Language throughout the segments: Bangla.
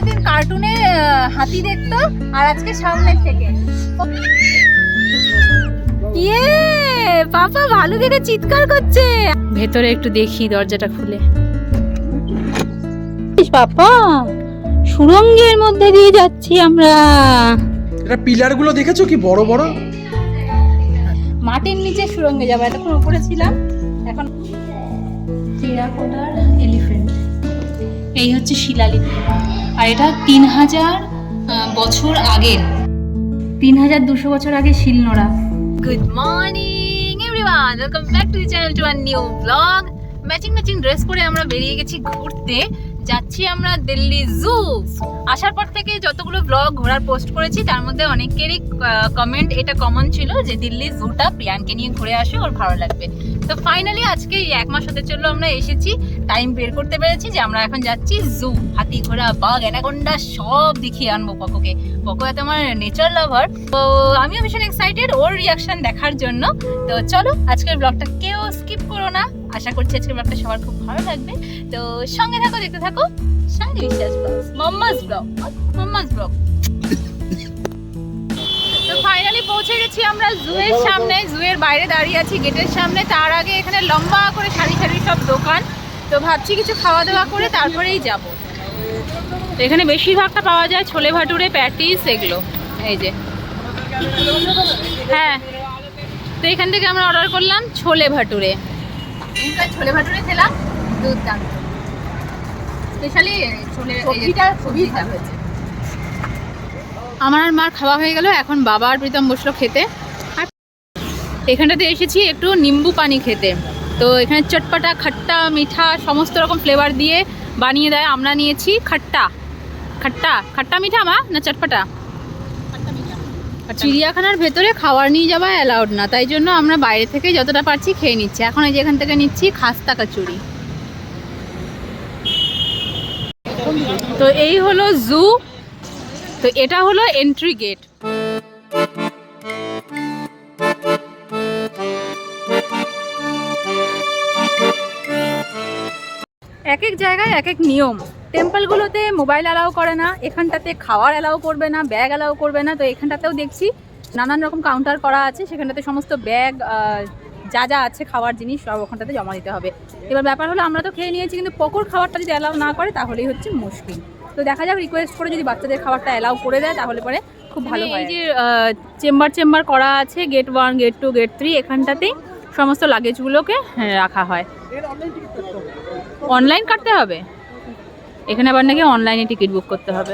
প্রত্যেকদিন কার্টুনে হাতি দেখতো, আর আজকে সামনে থেকে ইয়ে পাপা ভালু দেখে চিৎকার করছে। ভেতরে একটু দেখি দরজাটা খুলে। পাপা সুড়ঙ্গের মধ্যে দিয়ে যাচ্ছি আমরা। এটা পিলার গুলো দেখেছো কি বড় বড়? মাটির নিচে সুড়ঙ্গে যাবো, এতক্ষণ উপরে ছিলাম। এখন টেরাকোটার এলিফ্যান্ট, এই হচ্ছে শিলালিপি। আর এটা 3000 বছর আগের, 3200 বছর আগে শিলনোড়া। Good morning everyone, welcome back to the channel to a new blog. Matching dress পরে আমরা বেরিয়ে গেছি ঘুরতে। যাচ্ছি আমরা দিল্লি জু। আসার পর থেকে যতগুলো ব্লগ ঘোরার পোস্ট করেছি তার মধ্যে অনেকেরই কমেন্ট এটা কমন ছিল যে দিল্লি জুটা প্রিয়ানকে নিয়ে ঘুরে আসে, ওর ভালো লাগবে। তো ফাইনালি আজকে এই 1 মাস হতে চললো আমরা এসেছি, টাইম বের করতে পেরেছি যে আমরা এখন যাচ্ছি জু। হাতি, ঘোড়া, বাঘ, অ্যানাকোন্ডা সব দেখিয়ে আনবো পকোকে। পকো এত আমার নেচার লাভার, তো আমিও ভীষণ এক্সাইটেড ওর রিয়াকশন দেখার জন্য। তো চলো আজকের ব্লগটা কেউ স্কিপ করো না, আশা করছি আজকের ব্লগটা সবার খুব ভালো লাগবে। তো সঙ্গে থাকো, দেখতে থাকো শাইনি বিশ্বাস ব্লগ, মাম্মাস ব্লগ। তো ফাইনালি পৌঁছে গেছি আমরা জুয়ের সামনে। জুয়ের বাইরে দাঁড়িয়ে আছি গেটের সামনে। তার আগে এখানে লম্বা করে সারি সারি সব দোকান। তো ভাবছি কিছু খাওয়া দাওয়া করে তারপরেই যাব। তো এখানে বেশিরভাগটা পাওয়া যায় ছোলে ভাটুরে, প্যাটিস, এগুলো। এই যে হ্যাঁ, তো এখান থেকে আমরা অর্ডার করলাম ছোলে ভাটুরে। ছোলে ভাটুরে খেলাম, দুর্দান্ত। স্পেশালি সবজিটা হয়েছে। আমার আর মার খাওয়া হয়ে গেল, এখন বাবা আর প্রীতম বসলো খেতে। আর এখানটাতে এসেছি একটু নিম্বু পানি খেতে। তো এখানে চটপাটা, খাট্টা, মিঠা সমস্ত রকম ফ্লেভার দিয়ে বানিয়ে দেয়। আমরা নিয়েছি খাট্টা মিঠা না চটপাটা। চিড়িয়াখানার ভেতরে খাবার নিয়ে যাওয়া অ্যালাউড না, তাই জন্য আমরা বাইরে থেকে যতটা পারছি খেয়ে নিচ্ছি। এখন এই যে এখান থেকে নিচ্ছি খাস্তা কচুরি। তো এই হলো জু। তো এটা হলো এন্ট্রি গেট। এক এক জায়গায় এক এক নিয়ম। টেম্পলগুলোতে মোবাইল অ্যালাউ করে না, এখানটাতে খাওয়ার অ্যালাউ করবে না, ব্যাগ অ্যালাউ করবে না। তো এখানটাতেও দেখছি নানান রকম কাউন্টার করা আছে, সেখানটাতে সমস্ত ব্যাগ যা যা আছে খাওয়ার জিনিস সব ওখানটাতে জমা দিতে হবে। এবার ব্যাপার হলো আমরা তো খেয়ে নিয়েছি, কিন্তু পকোর খাবারটা যদি অ্যালাউ না করে তাহলেই হচ্ছে মুশকিল। তো দেখা যাক, রিকোয়েস্ট করে যদি বাচ্চাদের খাবারটা অ্যালাউ করে দেয় তাহলে পরে খুব ভালো হয়। এই যে চেম্বার করা আছে, গেট 1, গেট 2, গেট 3, এখানটাতেই সমস্ত লাগেজগুলোকে রাখা হয়। অনলাইন কাটতে হবে এখানে, আবার নাকি অনলাইনে টিকিট বুক করতে হবে।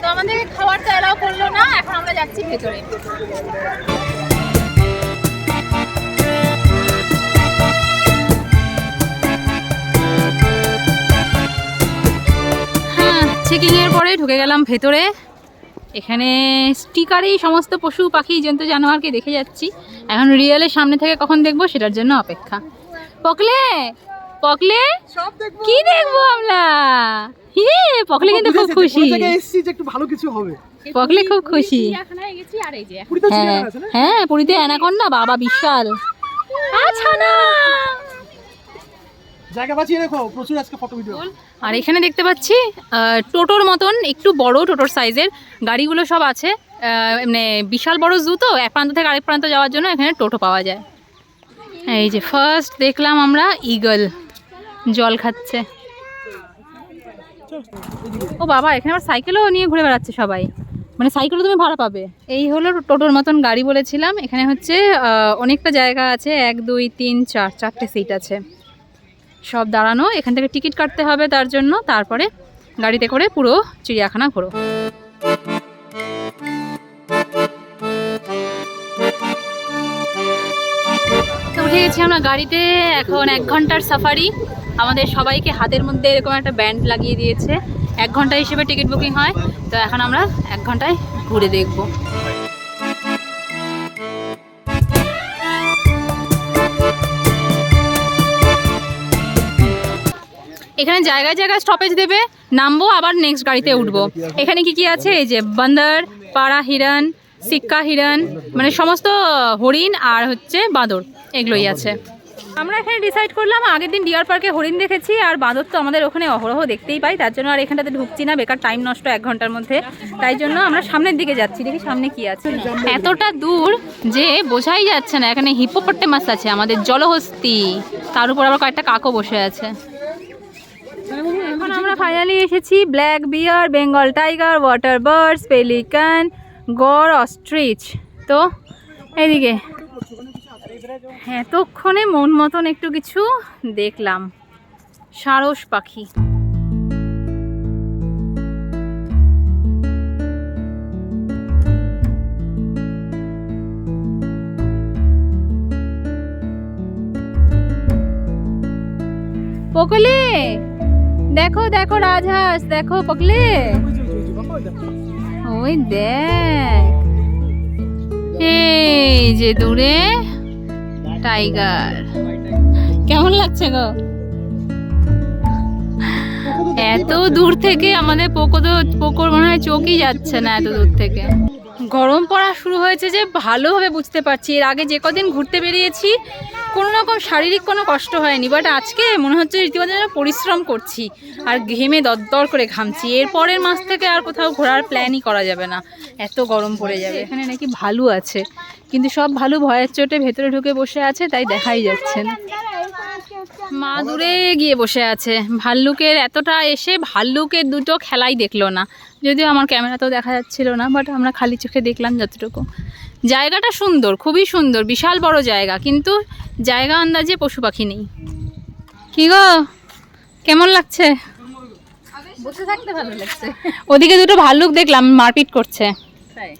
তো আমাদের খাবারটা অ্যালাউ করলো না, এখন আমরা যাচ্ছি ভেতরে। হ্যাঁ, চেকিং এর পরে ঢুকে গেলাম ভেতরে। এখানে স্টিকারেই সমস্ত পশু পাখি জন্তু জানোয়ারকে দেখে যাচ্ছি। এখন রিয়েলের সামনে থেকে কখন দেখবো সেটার জন্য অপেক্ষা। পকলে কি দেখবো আমরা? পকলে কিন্তু খুব খুশি, একটু ভালো কিছু হবে। পকলে খুব খুশি। হ্যাঁ, পুরীতে অ্যানাকোন্ডা বাবা বিশাল। আচ্ছা না, জায়গা বাঁচিয়ে রেখো, প্রচুর আজকে ফটো ভিডিও। আর এখানে দেখতে পাচ্ছি টোটোর মতন একটু বড় টোটোর সাইজের গাড়িগুলো সব আছে। মানে বিশাল বড় জু, তো এক প্রান্ত থেকে আরেক প্রান্ত যাওয়ার জন্য এখানে টোটো পাওয়া যায়। এই যে ফার্স্ট দেখলাম আমরা ঈগল জল খাচ্ছে। ও বাবা, এখানে আবার সাইকেলও নিয়ে ঘুরে বেড়াচ্ছে সবাই, মানে সাইকেলও তুমি ভাড়া পাবে। এই হলো টোটোর মতন গাড়ি বলেছিলাম। এখানে হচ্ছে অনেকটা জায়গা আছে, 1, 2, 3, 4, 4টে সিট আছে, সব দাঁড়ানো। এখান থেকে টিকিট কাটতে হবে তার জন্য, তারপরে গাড়িতে করে পুরো চিড়িয়াখানা ঘোরো। উঠে গেছি আমরা গাড়িতে। এখন 1 ঘন্টার সাফারি। আমাদের সবাইকে হাতের মধ্যে এরকম একটা ব্যান্ড লাগিয়ে দিয়েছে, 1 ঘন্টা হিসেবে টিকিট বুকিং হয়। তো এখন আমরা 1 ঘন্টায় ঘুরে দেখব। এখানে জায়গায় জায়গায় স্টপেজ দেবে, নামবো, আবার নেক্সট গাড়িতে উঠবো। এখানে কি আছে? এই যে বান্দর, পাড়া হিরণ, সিক্কা হিরণ, মানে সমস্ত হরিণ আর হচ্ছে বাঁদর, এগুলোই আছে। আমরা এখানে ডিসাইড করলাম, আগের দিন ডিয়ার পার্কে হরিণ দেখেছি আর বাঁদর তো আমাদের ওখানে অহরহ দেখতেই পাই, তার জন্য আর এখানটাতে ঢুকছি না, বেকার টাইম নষ্ট 1 ঘন্টার মধ্যে। তাই জন্য আমরা সামনের দিকে যাচ্ছি, দেখি সামনে কি আছে। এতটা দূর যে বোঝাই যাচ্ছে না। এখানে হিপোপটেমাস আছে, আমাদের জলহস্তি, তার উপর আবার কয়েকটা কাকও বসে আছে। এখন আমরা ফাইনালি এসেছি ব্ল্যাক বিয়ার, Bengal tiger, water birds, pelican, গড়, অস্ট্রিচ। তো এইদিকে এতক্ষণে মন মতন একটু কিছু দেখলাম, সারস পাখি। পকলে দেখো দেখো রাজহাঁস, দেখো পকলে, ওই দেখ, এই যে দূরে টাইগার। কেমন লাগছে গো? এত দূর থেকে আমাদের পোকোর মনে হয় চোখই যাচ্ছে না এত দূর থেকে। গরম পড়া শুরু হয়েছে যে ভালোভাবে বুঝতে পারছি। এর আগে যে কদিন ঘুরতে বেরিয়েছি কোনো রকম শারীরিক কোনো কষ্ট হয়নি, বাট আজকে মনে হচ্ছে রীতিমতো যেন পরিশ্রম করছি আর ঘেমে দরদর করে ঘামছি। এরপরের মাস থেকে আর কোথাও ঘোরার প্ল্যানই করা যাবে না, এত গরম পড়ে যাবে। এখানে নাকি ভালু আছে, কিন্তু সব ভালু ভয়ের চোটে ভেতরে ঢুকে বসে আছে, তাই দেখাই যাচ্ছে না। মা দূরে গিয়ে বসে আছে। ভাল্লুকের এতটা এসে ভাল্লুকের দুটো খেলাই দেখলো না, যদিও আমার ক্যামেরাতেও দেখা যাচ্ছিল না, বাট আমরা খালি চোখে দেখলাম যতটুকু। জায়গাটা সুন্দর, খুবই সুন্দর, বিশাল বড় জায়গা, কিন্তু জায়গা আন্দাজে পশু পাখি নেই। কি গো, কেমন লাগছে? বসে থাকতে ভালো লাগছে। ওদিকে দুটো ভাল্লুক দেখলাম মারপিট করছে।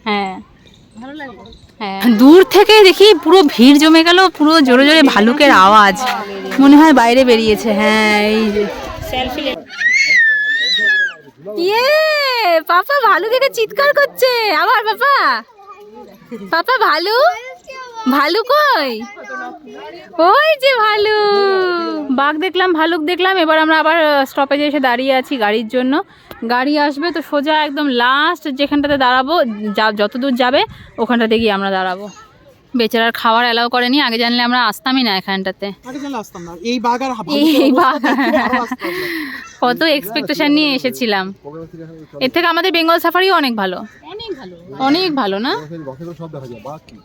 হ্যাঁ ভালো লাগলো। হ্যাঁ, দূর থেকে দেখি পুরো ভিড় জমে গেল, পুরো জোরে জোরে ভালুকের আওয়াজ, মনে হয় বাইরে বেরিয়েছে। হ্যাঁ, এই যে ইয়ে পাপা ভালু দেখে চিৎকার করছে আবার। পাপা পাপা ভালু, ভালু কই? ওই যে ভালু। বাঘ দেখলাম, ভালুক দেখলাম। এবার আমরা আবার স্টপেজে এসে দাঁড়িয়ে আছি গাড়ির জন্য। গাড়ি আসবে তো সোজা একদম লাস্ট যেখানটাতে দাঁড়াবো, যত দূর যাবে ওখানটাতে গিয়ে আমরা দাঁড়াবো। বেচারার খাওয়ার অ্যালাউ করেনি, আগে জানলে আমরা আসতামই না এখানটাতে। এই বাঘ কত এক্সপেকটেশন নিয়ে এসেছিলাম। এর থেকে আমাদের বেঙ্গল সাফারিও অনেক ভালো, অনেক ভালো না?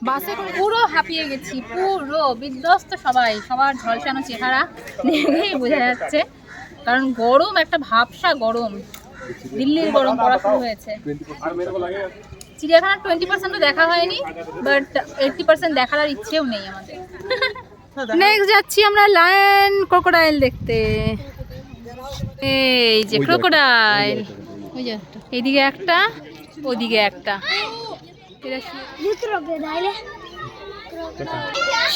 বাসে পুরো হাঁপিয়ে গেছি, পুরো বিধ্বস্ত সবাই, সবার ঝলসানো চেহারা দেখেই বোঝা যাচ্ছে, কারণ গরম, একটা ভাবসা গরম, দিল্লির গরম পড়া শুরু হয়েছে। চিড়িয়াখানা 20% দেখা হয়নি, বাট 80% দেখার আর ইচ্ছেও নেই আমাদের। নেক্সট যাচ্ছি আমরা লায়ন ক্রোকোডাইল দেখতে। এই যে ক্রোকোডাইল, এইদিকে একটা, ওদিকে একটা।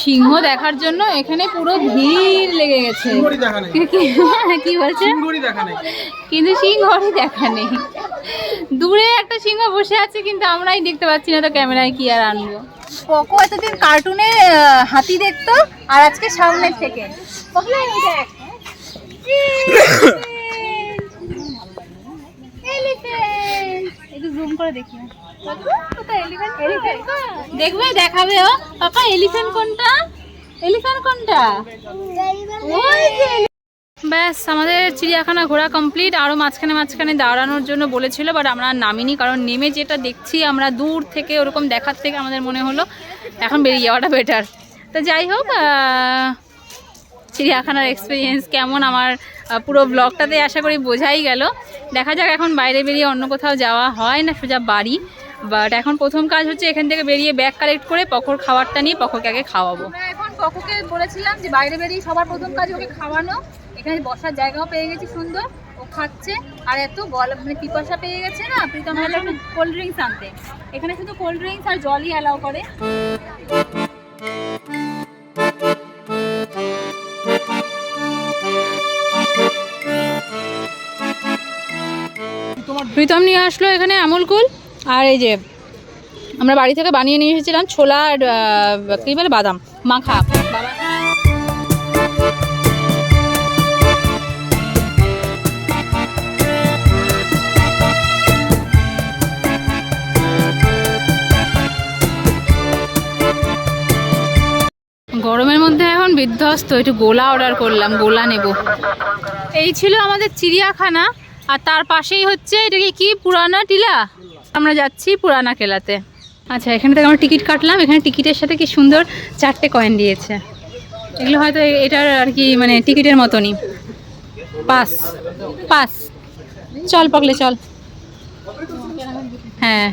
সিংহ দেখার জন্য এখানে পুরো ভিড় লেগে গেছে। কি বলছে? কিন্তু সিংহরই দেখা নেই। দূরে একটা সিংহ বসে আছে, কিন্তু আমরাই দেখতে পাচ্ছি না, তো ক্যামেরায় কি আর আনবো। পোকো এতদিন কার্টুনে হাতি দেখতো, আর আজকে সামনে থেকে একটু জুম করে দেখি, দেখবে দেখাবে ও। পাপা এলিফ্যান্ট কোনটা? এলিফ্যান্ট কোনটা? ব্যাস, আমাদের চিড়িয়াখানা ঘোরা কমপ্লিট। আরও মাঝখানে মাঝখানে দাঁড়ানোর জন্য বলেছিল, বাট আমরা নামিনি, কারণ নেমে যেটা দেখছি আমরা দূর থেকে ওরকম দেখার থেকে আমাদের মনে হলো এখন বেরিয়ে যাওয়াটা বেটার। তো যাই হোক, চিড়িয়াখানার এক্সপিরিয়েন্স কেমন আমার পুরো ব্লগটাতে আশা করি বোঝাই গেল। দেখা যাক এখন বাইরে বেরিয়ে অন্য কোথাও যাওয়া হয় না, সোজা বাড়ি। বাট এখন প্রথম কাজ হচ্ছে এখান থেকে বেরিয়ে ব্যাগ কালেক্ট করে পকোর খাবারটা নিয়ে পকোকে আগে খাওয়াবো। এখন পকোকে বলেছিলাম যে বাইরে বেরিয়ে সবার প্রথম কাজ ওকে খাওয়ানো। এখানে বসার জায়গাও পেয়ে গেছি সুন্দর, ও খাচ্ছে। আর এত মানে পিপাসা পেয়ে গেছে না, প্রীতম হলে একটু কোল্ড ড্রিঙ্কস আনতে। এখানে শুধু কোল্ড ড্রিঙ্কস আর জলই অ্যালাউ করে। প্রীতম নিয়ে আসলো এখানে আমুল কুল, আর এই যে আমরা বাড়ি থেকে বানিয়ে নিয়ে এসেছিলাম ছোলা আর কী বলে বাদাম মাখা। গরমের মধ্যে এখন বিধ্বস্ত, একটু গোলা অর্ডার করলাম, গোলা নেব। এই ছিল আমাদের চিড়িয়াখানা, আর তার পাশেই হচ্ছে এটাকে কি পুরানা টিলা, আমরা যাচ্ছি পুরানা কেলাতে। আচ্ছা, এখানে থেকে আমরা টিকিট কাটলাম। এখানে টিকিটের সাথে কি সুন্দর 4টে কয়েন দিয়েছে। এগুলো হয়তো এটার আর কি মানে টিকিটের মতনই। পাস পাস, চল পাগলে চল। হ্যাঁ,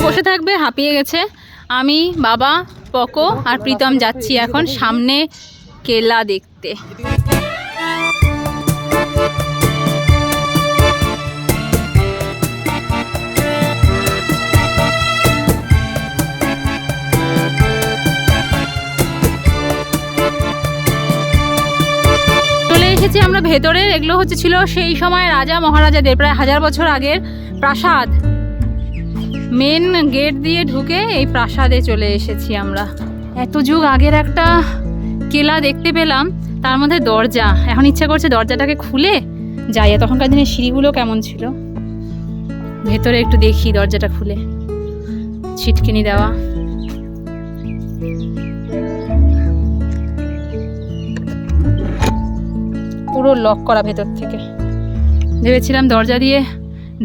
বসে থাকবে, হাঁপিয়ে গেছে। আমি, বাবা, পকো আর প্রীতম যাচ্ছি এখন সামনে কেলা দেখতে। চলে এসেছি আমরা ভেতরে। এগুলো হচ্ছে ছিল সেই সময় রাজা মহারাজাদের প্রায় 1000 বছর আগের প্রাসাদ। মেন গেট দিয়ে ঢুকে এই প্রাসাদে চলে এসেছি আমরা। এত যুগ আগের একটা কেলা দেখতে পেলাম, তার মধ্যে দরজা। এখন ইচ্ছা করছে দরজাটাকে খুলে যাই। তখনকার দিনে সিঁড়িগুলো কেমন ছিল, ভেতরে একটু দেখি। দরজাটা খুলে ছিটকিনি দেওয়া, পুরো লক করা ভেতর থেকে। ভেবেছিলাম দরজা দিয়ে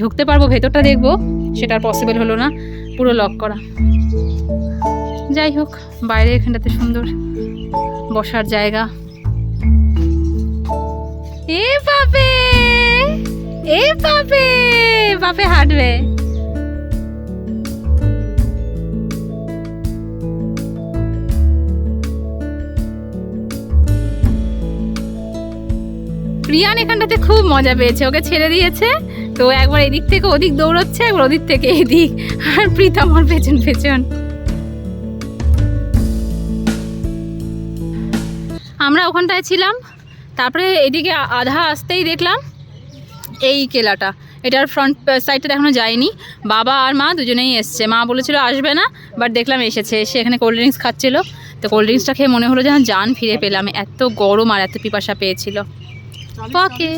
ঢুকতে পারবো, ভেতরটা দেখবো, সেটা আর পসিবল হলো না, পুরো লক করা। যাই হোক, বাইরে এখানটাতে সুন্দর বসার জায়গা। এ বাপে, এ বাপে, বাপে হাঁটবে। প্রিয়ান এখানটাতে খুব মজা পেয়েছে, ওকে ছেড়ে দিয়েছে তো একবার এদিক থেকে ওদিক দৌড়চ্ছে, একবার ওদিক থেকে এদিক, আর প্রীতম ওর পেছন পেছন। আমরা ওখানটায় ছিলাম, তারপরে এদিকে আধা আসতেই দেখলাম এই কেলাটা। এটার ফ্রন্ট সাইডটা এখনো যায়নি। বাবা আর মা দুজনেই এসছে। মা বলেছিল আসবে না, বাট দেখলাম এসেছে। এসে এখানে কোল্ড ড্রিঙ্কস খাচ্ছিল, তো কোল্ড ড্রিঙ্কসটা খেয়ে মনে হলো যেন জান ফিরে পেলাম। এত গরম আর এত পিপাসা পেয়েছিল। পকে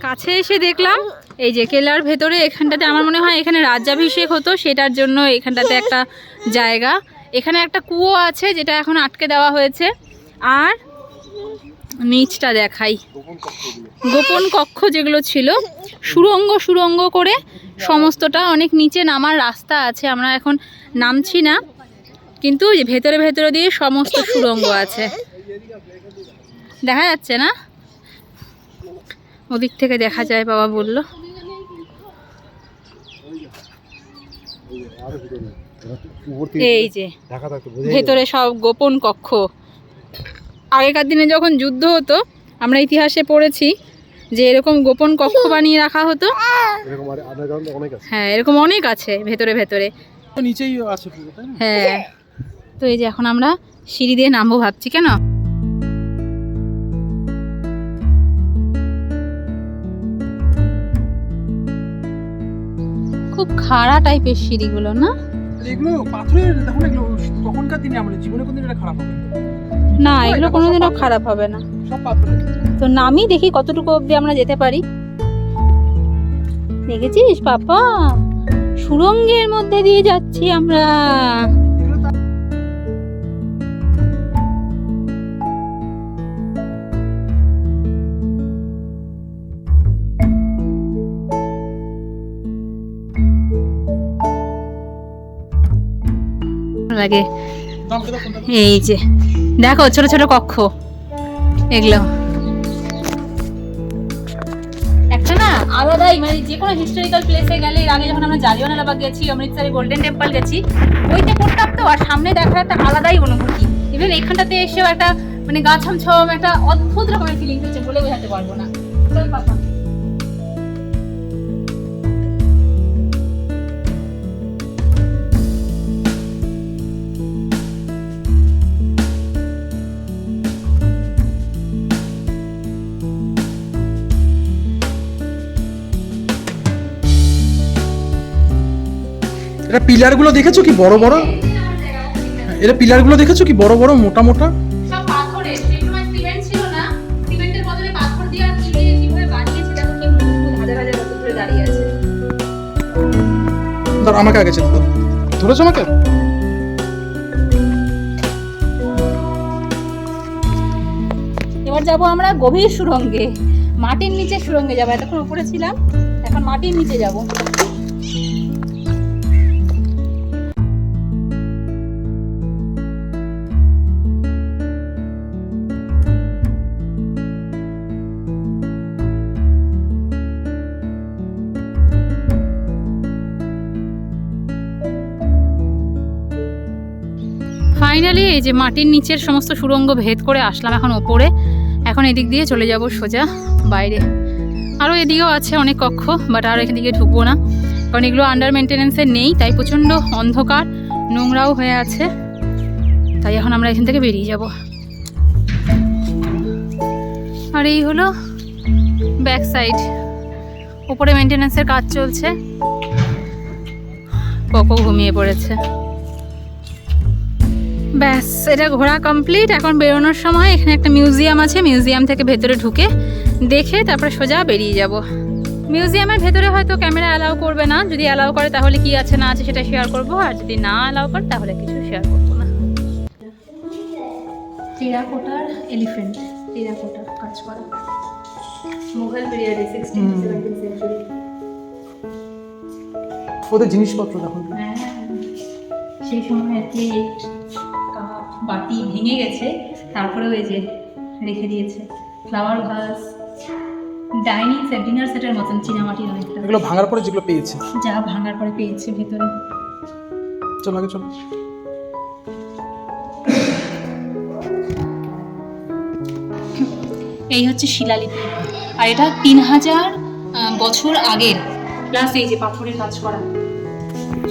কাছে এসে দেখলাম এই যে কেলার ভেতরে এখানটাতে আমার মনে হয় এখানে রাজ্যাভিষেক হতো, সেটার জন্য এখানটাতে একটা জায়গা। এখানে একটা কুয়ো আছে যেটা এখন আটকে দেওয়া হয়েছে। আর নিচটা দেখাই, গোপন কক্ষ যেগুলো ছিল, সুড়ঙ্গ সুড়ঙ্গ করে সমস্তটা। অনেক নিচে নামার রাস্তা আছে, আমরা এখন নামছি না, কিন্তু ভেতরে ভেতরে দিয়ে সমস্ত সুড়ঙ্গ আছে। দেখা যাচ্ছে না, ওদিক থেকে দেখা যায় বাবা বলল। এই যে ভেতরে সব গোপন কক্ষ। আগেকার দিনে যখন যুদ্ধ হতো, আমরা ইতিহাসে পড়েছি যে এরকম গোপন কক্ষ বানিয়ে রাখা হতো। হ্যাঁ, এরকম অনেক আছে ভেতরে ভেতরে, নিচেই আছে। হ্যাঁ, তো এই যে এখন আমরা সিঁড়ি দিয়ে নামবো ভাবছি। কেন খুব খাড়া টাইপের সিঁড়িগুলো না? এগুলো পাথরের, দেখুন এগুলো তখনকার দিনে আমাদের জীবনে কোনদিন এটা খারাপ হবে না, এগুলো কোনোদিনও খারাপ হবে না। সব পাথরের। তো নামি দেখি কতটুকু অবধি আমরা যেতে পারি। দেখেছিস পাপা, সুড়ঙ্গের মধ্যে দিয়ে যাচ্ছি আমরা। লাগে এই যে দেখো ছোট ছোট কক্ষ, এগুলো একটা না আলাদাই, মানে যে কোনো হিস্টোরিক্যাল প্লেসে গেলে, এর আগে যখন আমরা জালিয়ানওয়ালাবাগ গেছি, অমৃতসরে গোল্ডেন টেম্পল গেছি, ওইতে পড়তাম তো, আর সামনে দেখার একটা আলাদাই অনুভূতি। ইভেন এখানটাতে এসেও একটা মানে গা ছমছম একটা অদ্ভুত রকমের ফিলিং হচ্ছে, বলে বোঝাতে পারবো না। চল পাপা। এটা পিলারগুলো দেখেছো কি বড় বড়? এটা পিলারগুলো দেখেছো কি বড় বড় মোটা মোটা? সব পাথরের, সেই সময় সিমেন্ট ছিল না, সিমেন্টের বদলে পাথর দিয়ে আর কি দিয়ে কিভাবে বানিয়েছে দেখো, কি মজবুত, হাজার হাজার বছর ধরে দাঁড়িয়ে আছে। ধর আমাকে আগে যেতে দাও। ধরেছো আমাকে? এবার যাবো আমরা গভীর সুড়ঙ্গে, মাটির নিচে সুড়ঙ্গে যাবো। এতক্ষণ উপরে ছিলাম, এখন মাটির নিচে যাব। ফাইনালি এই যে মাটির নিচের সমস্ত সুড়ঙ্গ ভেদ করে আসলাম এখন ওপরে। এখন এদিক দিয়ে চলে যাব সোজা বাইরে। আরও এদিকেও আছে অনেক কক্ষ, বাট আর এদিকে ঢুকবো না, কারণ এগুলো আন্ডার মেনটেন্যান্সে নেই, তাই প্রচণ্ড অন্ধকার, নোংরাও হয়ে আছে। তাই এখন আমরা এখান থেকে বেরিয়ে যাব। আর এই হলো ব্যাক সাইড, উপরে মেনটেন্যান্সের কাজ চলছে, পকো ঘুমিয়ে পড়েছে। ব্যাস, এটা ঘোরা কমপ্লিট। এখন বেরোনোর সময় এখানে একটা মিউজিয়াম আছে, মিউজিয়াম থেকে ভেতরে ঢুকে দেখে তারপরে সোজা বেরিয়ে যাব। মিউজিয়ামের ভেতরে হয়তো ক্যামেরা অ্যালাউ করবে না, যদি অ্যালাউ করে তাহলে কি আছে না আছে সেটা শেয়ার করব, আর যদি না অ্যালাউ করে তাহলে কিছু শেয়ার করবো না। টেরাকোটার এলিফ্যান্ট, টেরাকোটার কাজ করা, মুঘল পিরিয়ডে 16 to 17 সেঞ্চুরি। ওদের জিনিসপত্র দেখো। হ্যাঁ, সেই সময় আর কি কাপ বাটি ভেঙে গেছে, তারপরেও এই যে রেখে দিয়েছে flower vase, dining set, dinner সেটের মতন চীনামাটির অনেকটা। এগুলো ভাঙার পরে যেগুলো পেয়েছে, যা ভাঙার পরে পেয়েছে ভেতরে। চলো আগে চলো। এই হচ্ছে শিলালিপি, আর এটা 3000 বছর আগের, প্লাস এই যে পাথরের কাজ করা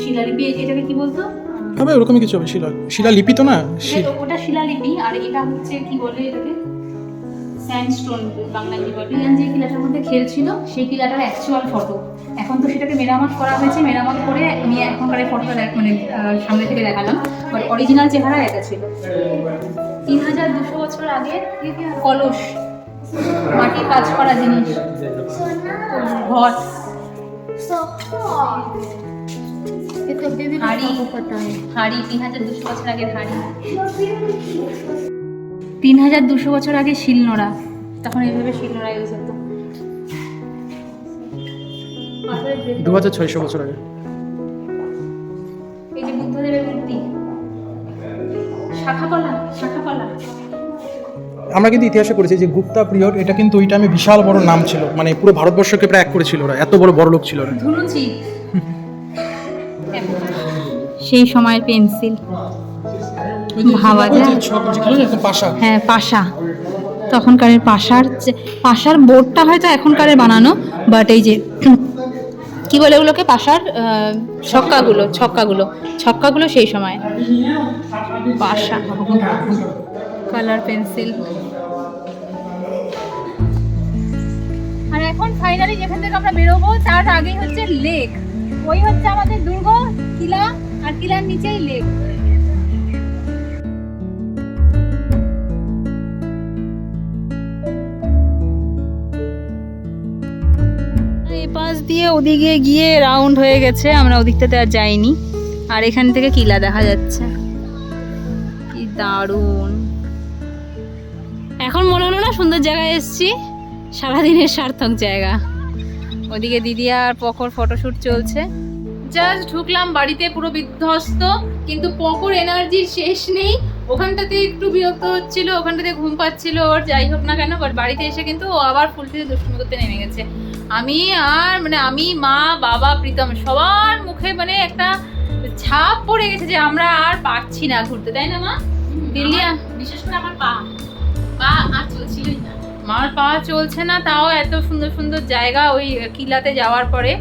শিলালিপি। এটাকে কি বলতো? হবে ওরকমই কিছু হবে। শিলালিপি তো না, ওটা শিলালিপি, আর এটা হচ্ছে কি বলে এটাকে, স্যান্ডস্টোন বাংলায় কি বলে। ইয়ান যে কিলাটার মধ্যে খেলছিল সেই কিলাটার অ্যাকচুয়াল ফটো। এখন তো সেটাকে মেরামত করা হয়েছে, মেরামত করে আমি এখনকার এই ফটোটা মানে সামনে থেকে দেখালাম, বাট অরিজিনাল চেহারা এটা ছিল। 3200 বছর আগের কলস, মাটির কাজ করা জিনিস, ঘট, হাড়ি, 3200 বছর আগের হাড়ি, 3200 বছর আগে শিলনোড়া, তখন এইভাবে শিলনোড়া ইউজ হতো। 2600 বছর আগে। এই যে বুদ্ধদেবের মূর্তি, শাখাপালা, শাখাপালা। আমরা কিন্তু ইতিহাসে করেছি যে গুপ্তা পিরিয়ড, এটা কিন্তু ওই টাইমে বিশাল বড় নাম ছিল, মানে পুরো ভারতবর্ষকে প্রায় এক করেছিল ওরা, এত বড় বড় লোক ছিল ওরা। ধুনুচি, সেই সময়ের পেন্সিল, ভাবা যায়। হ্যাঁ, পাশা, তখনকারের পাশার বোর্ডটা হয়তো এখনকারের বানানো, বাট এই যে কি বলে ওগুলোকে, পাশার ছক্কাগুলো সেই সময় পাশা, কালার পেন্সিল। আর এখন ফাইনালি যেখান থেকে আমরা বেরোবো তার আগেই হচ্ছে লেক, ওই হচ্ছে আমাদের দুর্গ কিলা, আর কিলার নিচেই লেক। এই পাশ দিয়ে ওদিকে গিয়ে রাউন্ড হয়ে গেছে, আমরা ওদিকটাতে আর যাইনি। আর এখান থেকে কিলা দেখা যাচ্ছে, কি দারুণ। এখন মনে হলো না সুন্দর জায়গায় এসেছি, সারাদিনের সার্থক জায়গা। ওদিকে দিদি আর পকর ফটোশুট চলছে। জাস্ট ঢুকলাম বাড়িতে, পুরো বিধ্বস্ত, কিন্তু পকর এনার্জির শেষ নেই। ওখানটাতে একটু বিরক্ত হচ্ছিল, ওখানটাতে ঘুম পাচ্ছিল ওর, যাই হোক না কেন, বাট বাড়িতে এসে কিন্তু ও আবার ফুলফিল দুষ্টুমি করতে নেমে গেছে। আমি মা, বাবা, প্রীতম সবার মুখে মানে একটা ছাপ পড়ে গেছে যে আমরা আর পারছি না ঘুরতে, তাই না মা? দিল্লি, বিশেষ করে আমার পা আর চলছিলই না, মার পা চলছে না। তাও এত সুন্দর সুন্দর জায়গা ওই কিলাতে যাওয়ার পরে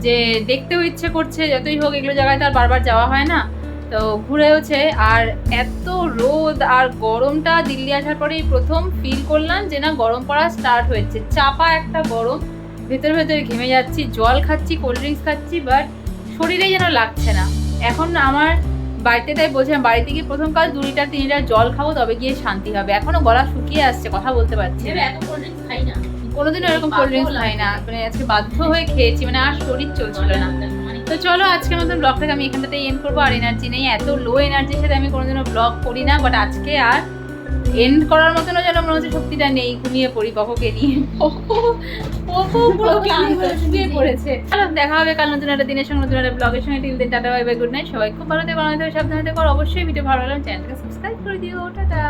যে দেখতেও ইচ্ছে করছে, যতই হোক এগুলো জায়গায় তো আর বারবার যাওয়া হয় না, তো ঘুরেওছে। আর এত রোদ আর গরমটা দিল্লি আসার পরেই প্রথম ফিল করলাম যে না, গরম পড়া স্টার্ট হয়েছে, চাপা একটা গরম, ভেতরে ভেতরে ঘেমে যাচ্ছি, জল খাচ্ছি, কোল্ড ড্রিঙ্কস খাচ্ছি, বাট শরীরে যেন লাগছে না। এখন আমার বাড়িতে তাই বলছিলাম বাড়িতে গিয়ে প্রথম কাজ 2 লিটার 3 লিটার জল খাবো তবে গিয়ে শান্তি হবে। এখনো গলা শুকিয়ে আসছে, কথা বলতে পারছি না। এত কোল্ড ড্রিঙ্কস খাই না, কোনোদিনও এরকম কোল্ড ড্রিঙ্কস খাই না, মানে আজকে বাধ্য হয়ে খেয়েছি, মানে আর শরীর চলছিল না। তো চলো আজকের মতন ব্লগটাকে আমি এখানটাতে এন্ড করবো। আর এনার্জি নেই, এত লো এনার্জির সাথে আমি কোনোদিনও ব্লগ করি না, বাট আজকে আর এন্ড করার মতনও যেন মনে হচ্ছে শক্তিটা নেই। ঘুমিয়ে পড়ি বককে নিয়ে, পুরো ক্লান্ত শুয়ে পড়েছে। চলো দেখা হবে কাল নতুন একটা দিনের সঙ্গে নতুন একটা ব্লগের সঙ্গে। টিল দিন tata, bye bye, good night. সবাই খুব ভালো থেকো, ভালো থেকো, সাবধানে থেকো। অবশ্যই ভিডিও ভালো লাগলে চ্যানেলটাকে সাবস্ক্রাইব করে দিও। টাটা।